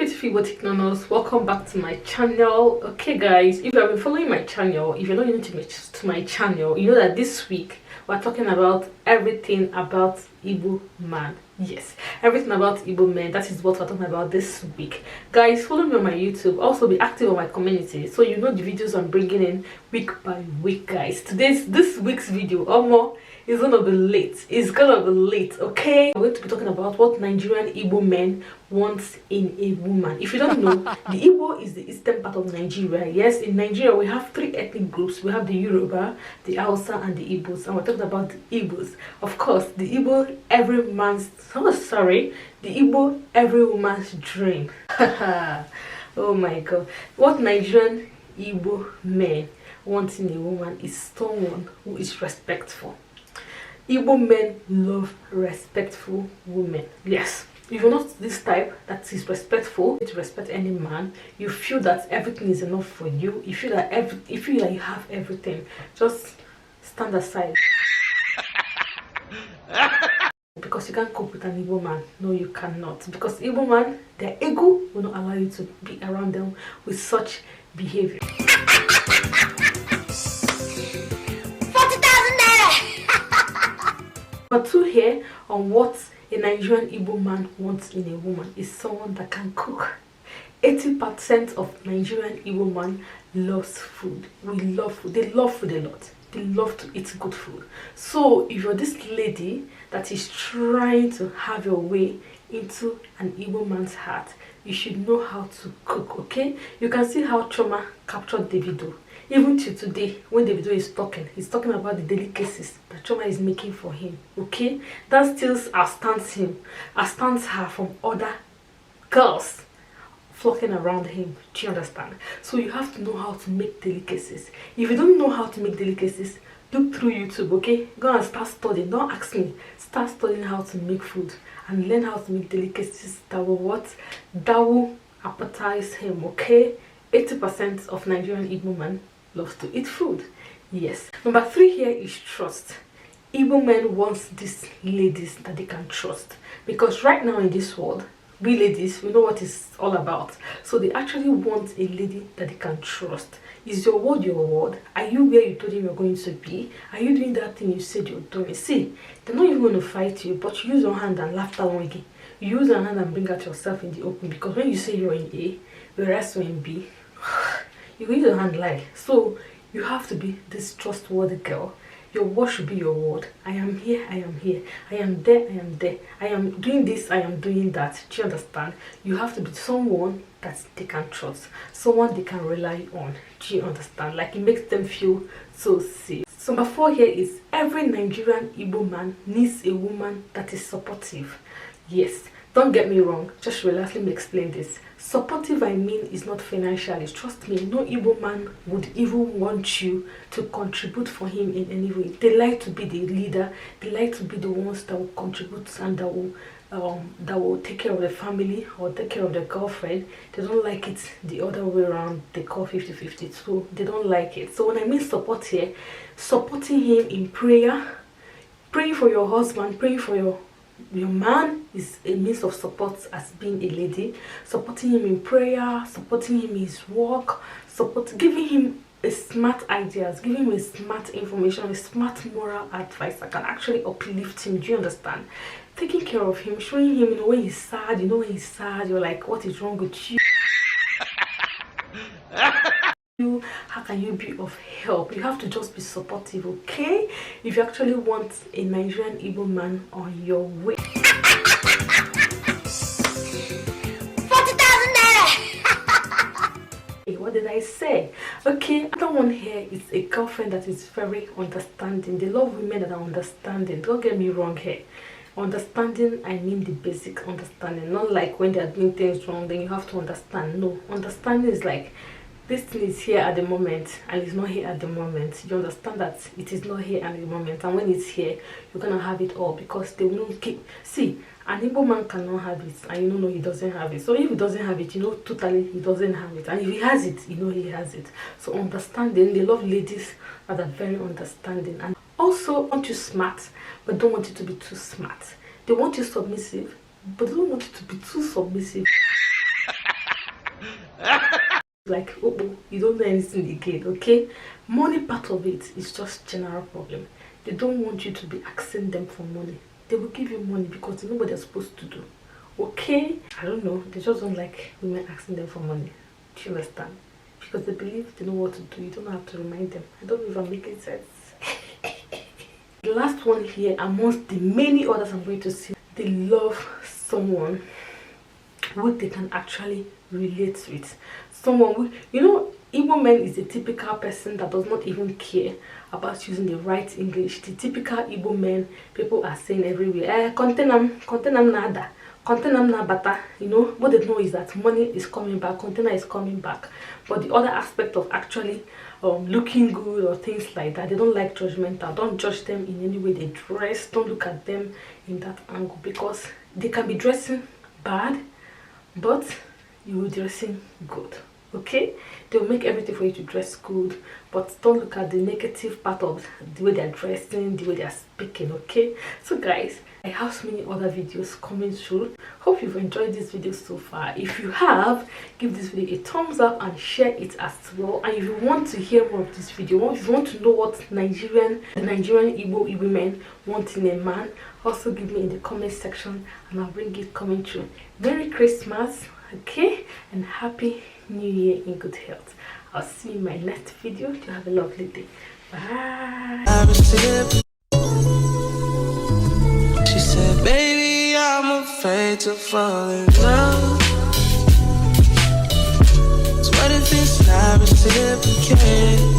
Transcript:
beautiful igboticnonos, welcome back to my channel. Okay guys, if you have been following my channel, if you're not new to my channel, you know that this week we're talking about everything about Igbo man. Yes, everything about Igbo men. That is what we're talking about this week. Guys, follow me on my YouTube. Also be active on my community so you know the videos I'm bringing in week by week, guys. This week's video is gonna be late. It's gonna be late, okay? We're going to be talking about what Nigerian Igbo men want in a woman. If you don't know, the Igbo is the eastern part of Nigeria. Yes, in Nigeria we have three ethnic groups. We have the Yoruba, the Hausa, and the Igbos. And we're talking about the Igbos. Of course, the Igbo the Igbo every woman's dream. Oh my god. What Nigerian Igbo men want in a woman is someone who is respectful. Igbo men love respectful women. Yes, if you're not this type that is respectful, to respect any man, you feel that everything is enough for you, you feel that you have everything, just stand aside. Because you can't cope with an Igbo man. No, you cannot. Because Igbo man, their ego will not allow you to be around them with such behavior. Number 2 here on what a Nigerian Igbo man wants in a woman is someone that can cook. 80% of Nigerian Igbo man loves food. We love food. They love food a lot. They love to eat good food. So if you're this lady that is trying to have your way into an Igbo man's heart, you should know how to cook, okay? You can see how Choma captured Davido. Even till today, when Davido is talking, he's talking about the delicacies that Choma is making for him, okay? That still outstands her from other girls flocking around him. Do you understand? So you have to know how to make delicacies. If you don't know how to make delicacies, look through YouTube, okay? Go and start studying. Don't ask me. Start studying how to make food and learn how to make delicacies that will appetize him, okay? 80% of Nigerian Igbo men loves to eat food. Yes. Number 3 here is trust. Igbo men want these ladies that they can trust, because right now in this world, we ladies, we know what it's all about. So they actually want a lady that they can trust. Is your word your word? Are you where you told him you're going to be? Are you doing that thing you said you're doing? See, they're not even going to fight you, but you use your hand and laugh that one. You use your hand and bring out yourself in the open, because when you say you're in A, whereas you're in B, you use your hand lie. So you have to be this trustworthy girl. Your word should be your word. I am here, I am here. I am there, I am there. I am doing this, I am doing that. Do you understand? You have to be someone that they can trust, someone they can rely on. Do you understand? Like, it makes them feel so safe. So number 4 here is every Nigerian Igbo man needs a woman that is supportive. Yes, don't get me wrong, just relax, let me explain this. Supportive, I mean, is not financially. Trust me, no Igbo man would even want you to contribute for him in any way. They like to be the leader. They like to be the ones that will contribute and that will take care of the family or take care of the girlfriend. They don't like it the other way around. They call 50-50, so they don't like it. So when I mean support here, supporting him in prayer, praying for your husband, praying for your man is a means of support as being a lady. Supporting him in prayer, supporting him in his work, giving him a smart ideas, giving him a smart information, a smart moral advice that can actually uplift him. Do you understand? Taking care of him, showing him, when he's sad, when he's sad, you're like, what is wrong with you? How can you be of help? You have to just be supportive, okay? If you actually want a Nigerian Igbo man on your way. 40,000 naira. What did I say? Okay, another one here is a girlfriend that is very understanding. They love women that are understanding. Don't get me wrong here. Understanding, I mean the basic understanding, not like when they are doing things wrong then you have to understand. No, understanding is like, this thing is here at the moment and it's not here at the moment. You understand that it is not here at the moment, and when it's here you're gonna have it all, because they will not keep. See, an Igbo man cannot have it and you don't know he doesn't have it. So if he doesn't have it, you know totally he doesn't have it, and if he has it, you know he has it. So understanding, they love ladies that are very understanding, and also want you smart but don't want you to be too smart. They want you submissive but they don't want you to be too submissive. Like, oh, you don't know anything again, okay? Money part of it is just general problem. They don't want you to be asking them for money. They will give you money because they know what they're supposed to do, okay? I don't know, they just don't like women asking them for money. Do you understand? Because they believe they know what to do. You don't have to remind them. I don't know if I'm making sense. The last one here, amongst the many others I'm going to see, they love someone who they can actually relate with. Someone who, you know, Igbo man is a typical person that does not even care about using the right English. The typical Igbo man, people are saying everywhere, contenam nada, contenam na bata. You know, what they know is that money is coming back, container is coming back. But the other aspect of actually looking good or things like that, they don't like judgmental. Don't judge them in any way they dress. Don't look at them in that angle, because they can be dressing bad, but you will dressing good, okay? They'll make everything for you to dress good, but don't look at the negative part of the way they're dressing, the way they're speaking, okay? So guys, I have so many other videos coming soon. Hope you've enjoyed this video so far. If you have, give this video a thumbs up and share it as well. And if you want to hear more of this video, if you want to know what the Nigerian Igbo women want in a man, also give me in the comment section and I'll bring it coming true. Merry Christmas, okay, and Happy New Year in good health. I'll see you in my next video. You have a lovely day. Bye. She said, baby, I'm afraid to fall in love. So what if it's not reciprocated?